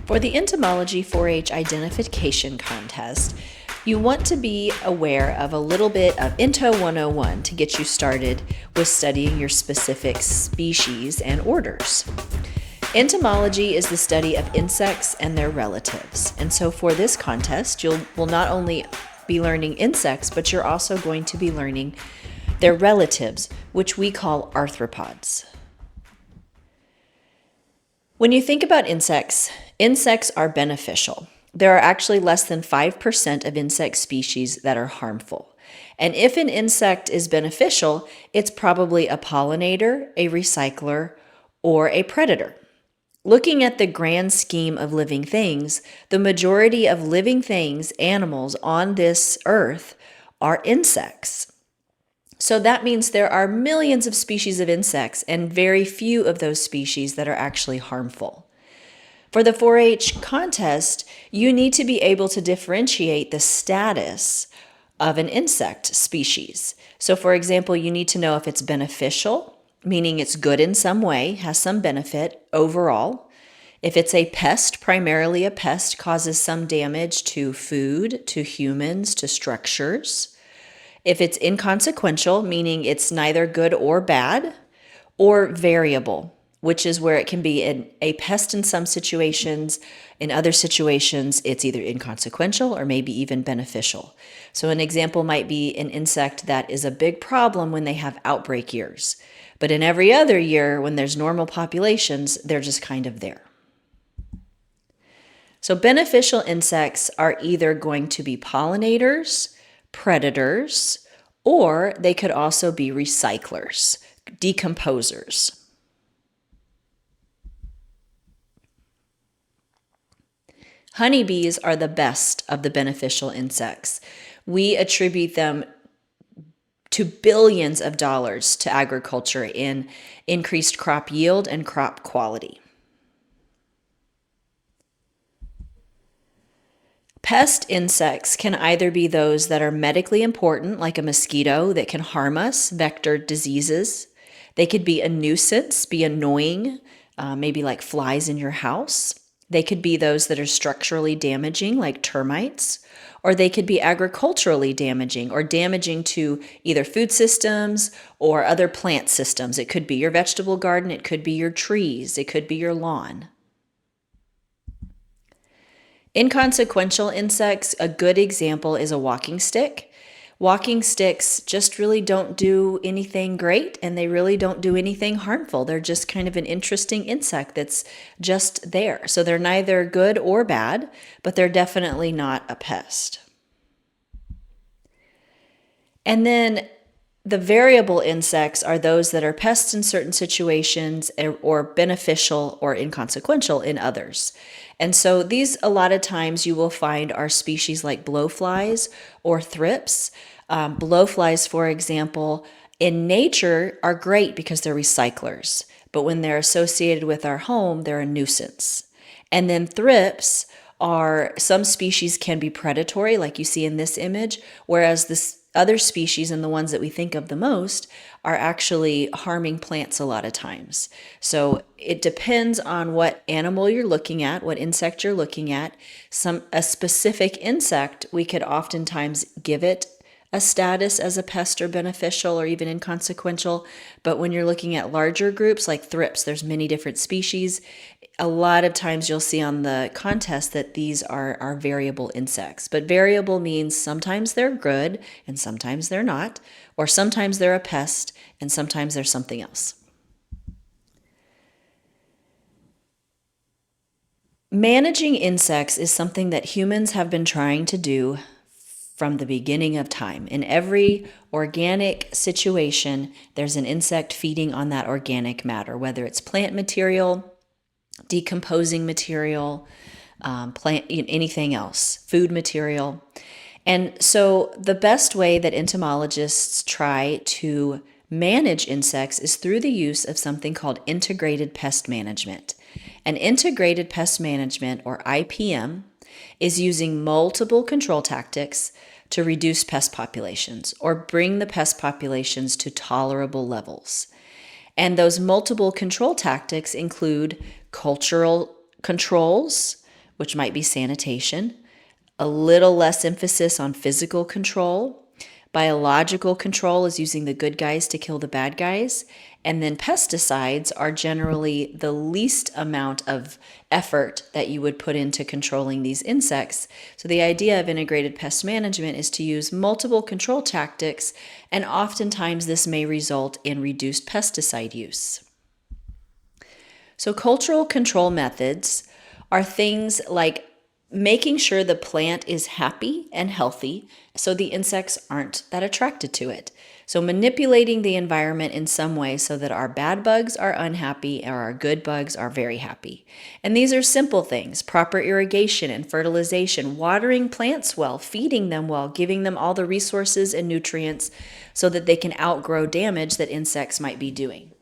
For the Entomology 4-H identification contest, you want to be aware of a little bit of Ento 101 to get you started with studying your specific species and orders. Entomology is the study of insects and their relatives. And so for this contest, you will not only be learning insects, but you're also going to be learning their relatives, which we call arthropods. When you think about insects, insects are beneficial. There are actually less than 5% of insect species that are harmful. And if an insect is beneficial, it's probably a pollinator, a recycler, or a predator. Looking at the grand scheme of living things, the majority of living things, animals on this earth, are insects. So that means there are millions of species of insects and very few of those species that are actually harmful. For the 4-H contest, you need to be able to differentiate the status of an insect species. So for example, you need to know if it's beneficial, meaning it's good in some way, has some benefit overall. If it's a pest, primarily a pest, causes some damage to food, to humans, to structures. If it's inconsequential, meaning it's neither good or bad, or variable, which is where it can be a pest in some situations. In other situations, it's either inconsequential or maybe even beneficial. So an example might be an insect that is a big problem when they have outbreak years. But in every other year, when there's normal populations, they're just kind of there. So beneficial insects are either going to be pollinators, predators, or they could also be recyclers, decomposers. Honeybees are the best of the beneficial insects. We attribute them to billions of dollars to agriculture in increased crop yield and crop quality. Pest insects can either be those that are medically important, like a mosquito that can harm us, vector diseases. They could be a nuisance, be annoying, maybe like flies in your house. They could be those that are structurally damaging, like termites, or they could be agriculturally damaging or damaging to either food systems or other plant systems. It could be your vegetable garden, it could be your trees, it could be your lawn. Inconsequential insects, a good example is a walking stick. Walking sticks just really don't do anything great, and they really don't do anything harmful. They're just kind of an interesting insect that's just there. So they're neither good or bad, but they're definitely not a pest. And then the variable insects are those that are pests in certain situations or beneficial or inconsequential in others. And so these, a lot of times you will find are species like blowflies or thrips. Blowflies, for example, in nature are great because they're recyclers. But when they're associated with our home, they're a nuisance. And then thrips are, some species can be predatory, like you see in this image, whereas this other species, and the ones that we think of the most, are actually harming plants a lot of times. So it depends on what animal you're looking at, what insect you're looking at. A specific insect, we could oftentimes give it a status as a pest or beneficial or even inconsequential. But when you're looking at larger groups like thrips, there's many different species. A lot of times you'll see on the contest that these are variable insects. But variable means sometimes they're good and sometimes they're not, or sometimes they're a pest and sometimes they're something else. Managing insects is something that humans have been trying to do from the beginning of time. In every organic situation, there's an insect feeding on that organic matter, whether it's plant material, decomposing material, anything else, food material. And so the best way that entomologists try to manage insects is through the use of something called integrated pest management. And integrated pest management, or IPM, is using multiple control tactics to reduce pest populations or bring the pest populations to tolerable levels. And those multiple control tactics include cultural controls, which might be sanitation, a little less emphasis on physical control. Biological control is using the good guys to kill the bad guys. And then pesticides are generally the least amount of effort that you would put into controlling these insects. So the idea of integrated pest management is to use multiple control tactics, and oftentimes this may result in reduced pesticide use. So cultural control methods are things like making sure the plant is happy and healthy so the insects aren't that attracted to it. So manipulating the environment in some way so that our bad bugs are unhappy or our good bugs are very happy. And these are simple things: proper irrigation and fertilization, watering plants well, feeding them well, giving them all the resources and nutrients so that they can outgrow damage that insects might be doing.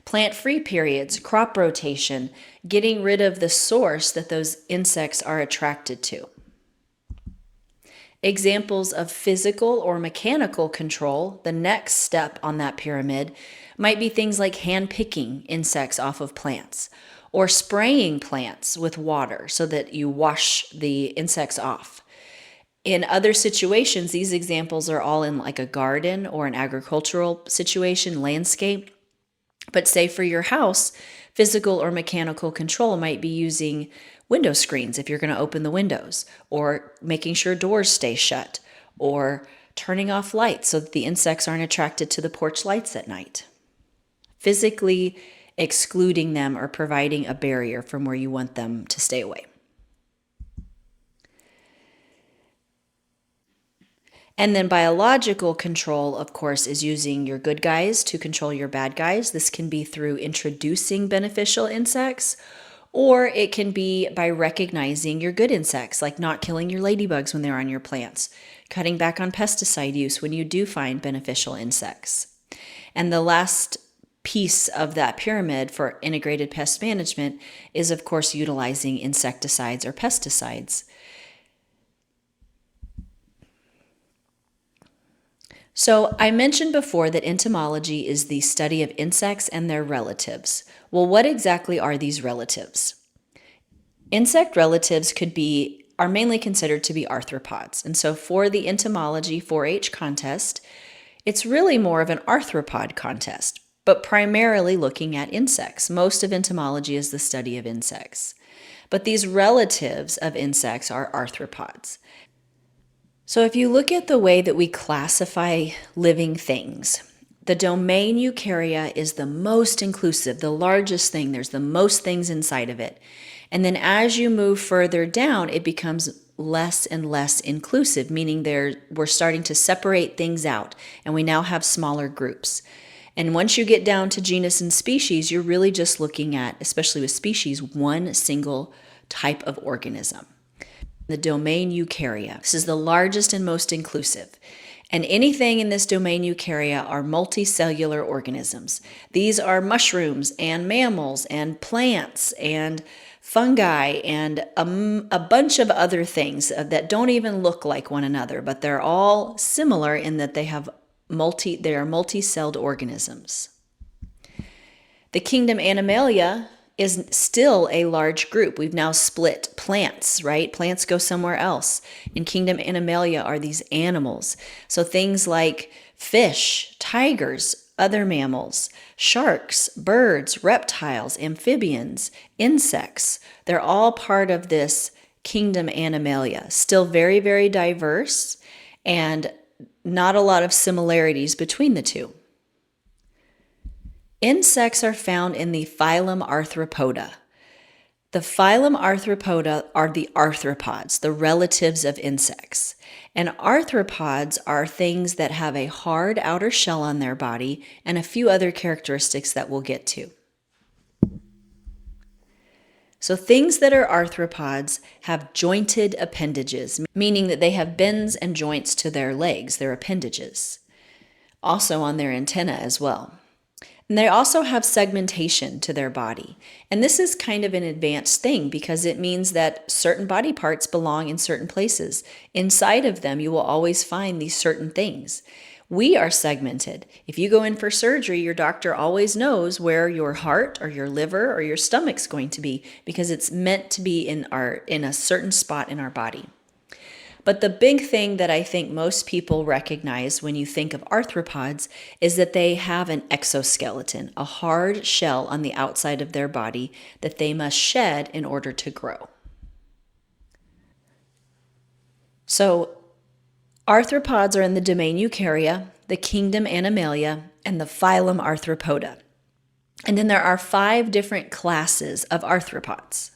Plant-free periods, crop rotation, getting rid of the source that those insects are attracted to. Examples of physical or mechanical control, the next step on that pyramid, might be things like hand-picking insects off of plants or spraying plants with water so that you wash the insects off. In other situations, these examples are all in like a garden or an agricultural situation, landscape. But say for your house, physical or mechanical control might be using window screens if you're going to open the windows, or making sure doors stay shut, or turning off lights so that the insects aren't attracted to the porch lights at night. Physically excluding them or providing a barrier from where you want them to stay away. And then biological control, of course, is using your good guys to control your bad guys. This can be through introducing beneficial insects, or it can be by recognizing your good insects, like not killing your ladybugs when they're on your plants, cutting back on pesticide use when you do find beneficial insects. And the last piece of that pyramid for integrated pest management is, of course, utilizing insecticides or pesticides. So I mentioned before that entomology is the study of insects and their relatives. Well, what exactly are these relatives? Insect relatives are mainly considered to be arthropods. And so for the entomology 4-H contest, it's really more of an arthropod contest, but primarily looking at insects. Most of entomology is the study of insects. But these relatives of insects are arthropods. So if you look at the way that we classify living things, the domain eukarya is the most inclusive, the largest thing. There's the most things inside of it. And then as you move further down, it becomes less and less inclusive, meaning we're starting to separate things out, and we now have smaller groups. And once you get down to genus and species, you're really just looking at, especially with species, one single type of organism. The domain eukarya. This is the largest and most inclusive. And anything in this domain eukarya are multicellular organisms. These are mushrooms and mammals and plants and fungi and a bunch of other things that don't even look like one another, but they're all similar in that they are multi-celled organisms. The kingdom Animalia is still a large group. We've now split plants, right? Plants go somewhere else. In kingdom Animalia are these animals. So things like fish, tigers, other mammals, sharks, birds, reptiles, amphibians, insects. They're all part of this kingdom Animalia. Still very, very diverse, and not a lot of similarities between the two. Insects are found in the phylum Arthropoda. The phylum Arthropoda are the arthropods, the relatives of insects. And arthropods are things that have a hard outer shell on their body and a few other characteristics that we'll get to. So things that are arthropods have jointed appendages, meaning that they have bends and joints to their legs, their appendages, also on their antenna as well. And they also have segmentation to their body. And this is kind of an advanced thing because it means that certain body parts belong in certain places. Inside of them, you will always find these certain things. We are segmented. If you go in for surgery, your doctor always knows where your heart or your liver or your stomach's going to be because it's meant to be in a certain spot in our body. But the big thing that I think most people recognize when you think of arthropods is that they have an exoskeleton, a hard shell on the outside of their body that they must shed in order to grow. So arthropods are in the domain Eukarya, the kingdom Animalia, and the phylum Arthropoda. And then there are 5 different classes of arthropods.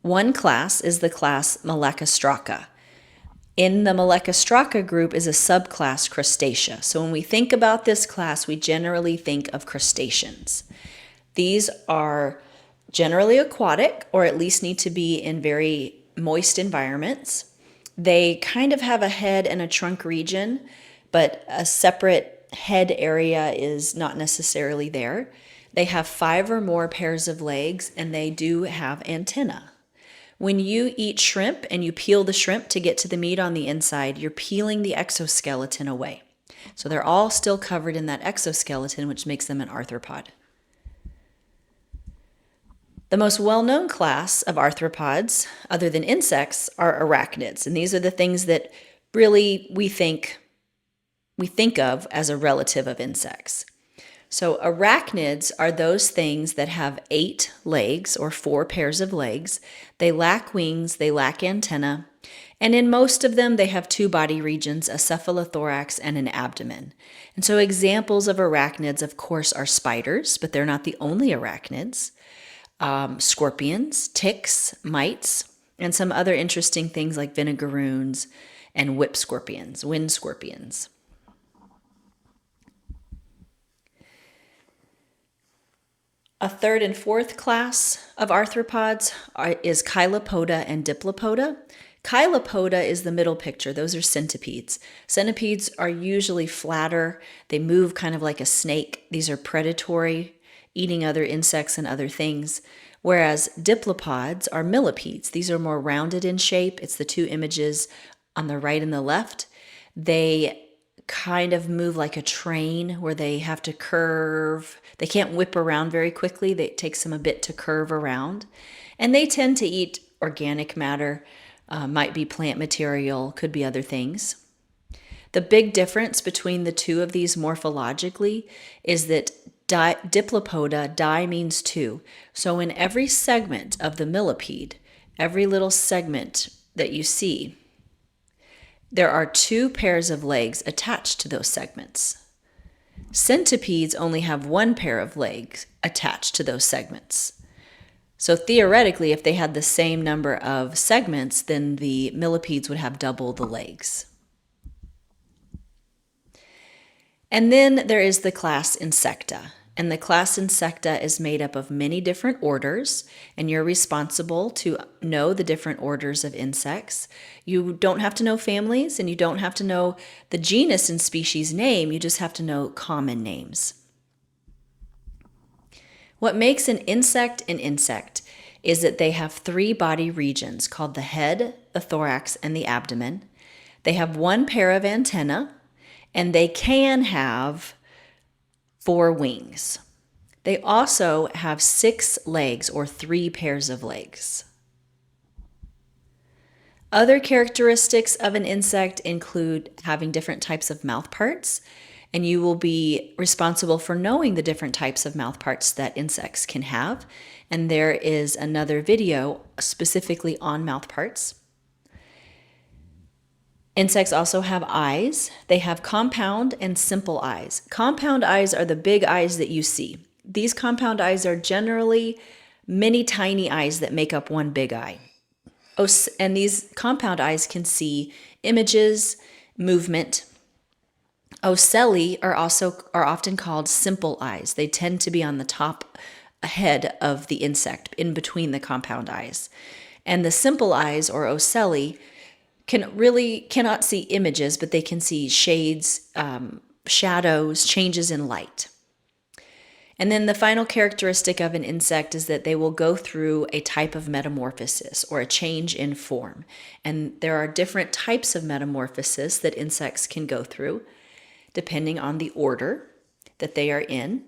One class is the class Malacostraca. In the Malacostraca group is a subclass Crustacea. So when we think about this class, we generally think of crustaceans. These are generally aquatic, or at least need to be in very moist environments. They kind of have a head and a trunk region, but a separate head area is not necessarily there. They have 5 or more pairs of legs, and they do have antennae. When you eat shrimp and you peel the shrimp to get to the meat on the inside, you're peeling the exoskeleton away. So they're all still covered in that exoskeleton, which makes them an arthropod. The most well-known class of arthropods, other than insects, are arachnids. And these are the things that really we think of as a relative of insects. So arachnids are those things that have 8 legs or 4 pairs of legs. They lack wings, they lack antennae, and in most of them they have 2 body regions, a cephalothorax and an abdomen. And so examples of arachnids, of course, are spiders, but they're not the only arachnids. Scorpions, ticks, mites, and some other interesting things like vinegaroons and whip scorpions, wind scorpions. A 3rd and 4th class of arthropods is Chilopoda and Diplopoda. Chilopoda is the middle picture. Those are centipedes. Centipedes are usually flatter. They move kind of like a snake. These are predatory, eating other insects and other things. Whereas diplopods are millipedes. These are more rounded in shape. It's the 2 images on the right and the left. They kind of move like a train where they have to curve. They can't whip around very quickly. It takes them a bit to curve around. And they tend to eat organic matter, might be plant material, could be other things. The big difference between the 2 of these morphologically is that Diplopoda, di means 2. So in every segment of the millipede, every little segment that you see, there are 2 pairs of legs attached to those segments. Centipedes only have 1 pair of legs attached to those segments. So theoretically, if they had the same number of segments, then the millipedes would have double the legs. And then there is the class Insecta. And the class Insecta is made up of many different orders, and you're responsible to know the different orders of insects. You don't have to know families, and you don't have to know the genus and species name. You just have to know common names. What makes an insect is that they have 3 body regions called the head, the thorax, and the abdomen. They have 1 pair of antennae, and they can have 4 wings. They also have 6 legs or 3 pairs of legs. Other characteristics of an insect include having different types of mouth parts, and you will be responsible for knowing the different types of mouth parts that insects can have. And there is another video specifically on mouth parts. Insects also have eyes. They have compound and simple eyes. Compound eyes are the big eyes that you see. These compound eyes are generally many tiny eyes that make up one big eye. And these compound eyes can see images, movement. Ocelli are often called simple eyes. They tend to be on the top head of the insect, in between the compound eyes. And the simple eyes, or ocelli, cannot see images, but they can see shades, shadows, changes in light. And then the final characteristic of an insect is that they will go through a type of metamorphosis or a change in form. And there are different types of metamorphosis that insects can go through. depending on the order that they are in.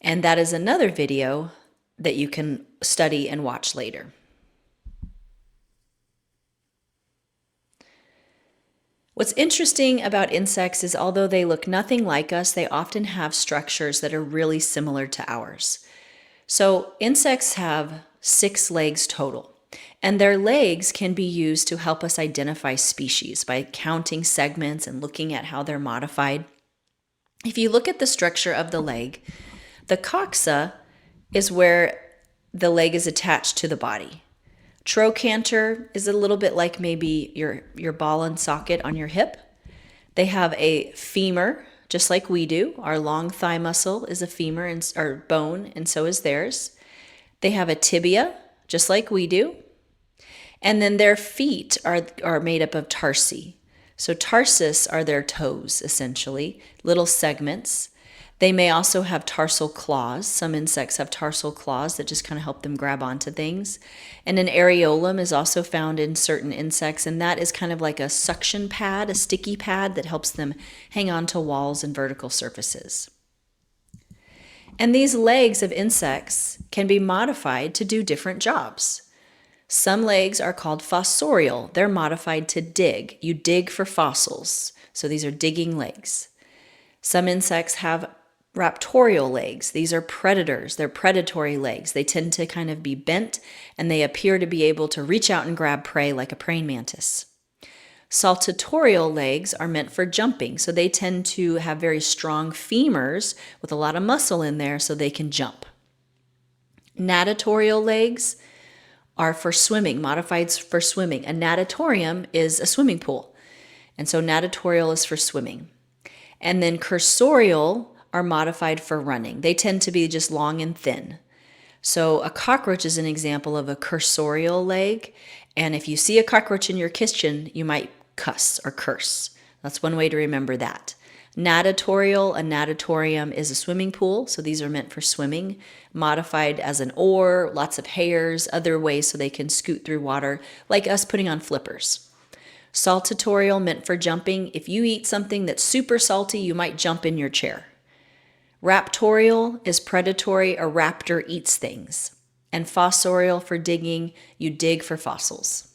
And that is another video that you can study and watch later. What's interesting about insects is although they look nothing like us, they often have structures that are really similar to ours. So insects have 6 legs total, and their legs can be used to help us identify species by counting segments and looking at how they're modified. If you look at the structure of the leg, the coxa is where the leg is attached to the body. Trochanter is a little bit like maybe your ball and socket on your hip. They have a femur, just like we do. Our long thigh muscle is a femur or bone, and so is theirs. They have a tibia, just like we do. And then their feet are made up of tarsi. So tarsus are their toes, essentially, little segments. They may also have tarsal claws. Some insects have tarsal claws that just kind of help them grab onto things. And an areolum is also found in certain insects, and that is kind of like a suction pad, a sticky pad that helps them hang on to walls and vertical surfaces. And these legs of insects can be modified to do different jobs. Some legs are called fossorial. They're modified to dig. You dig for fossils. So these are digging legs. Some insects have raptorial legs. These are predators. They're predatory legs. They tend to kind of be bent, and they appear to be able to reach out and grab prey like a praying mantis. Saltatorial legs are meant for jumping, so they tend to have very strong femurs with a lot of muscle in there so they can jump. Natatorial legs are for swimming, modified for swimming. A natatorium is a swimming pool, and so natatorial is for swimming. And then cursorial are modified for running. They tend to be just long and thin. So a cockroach is an example of a cursorial leg. And if you see a cockroach in your kitchen, you might cuss or curse. That's one way to remember that. Natatorial, a natatorium is a swimming pool. So these are meant for swimming, modified as an oar, lots of hairs, other ways so they can scoot through water, like us putting on flippers. Saltatorial, meant for jumping. If you eat something that's super salty, you might jump in your chair. Raptorial is predatory. A raptor eats things. And fossorial for digging. You dig for fossils.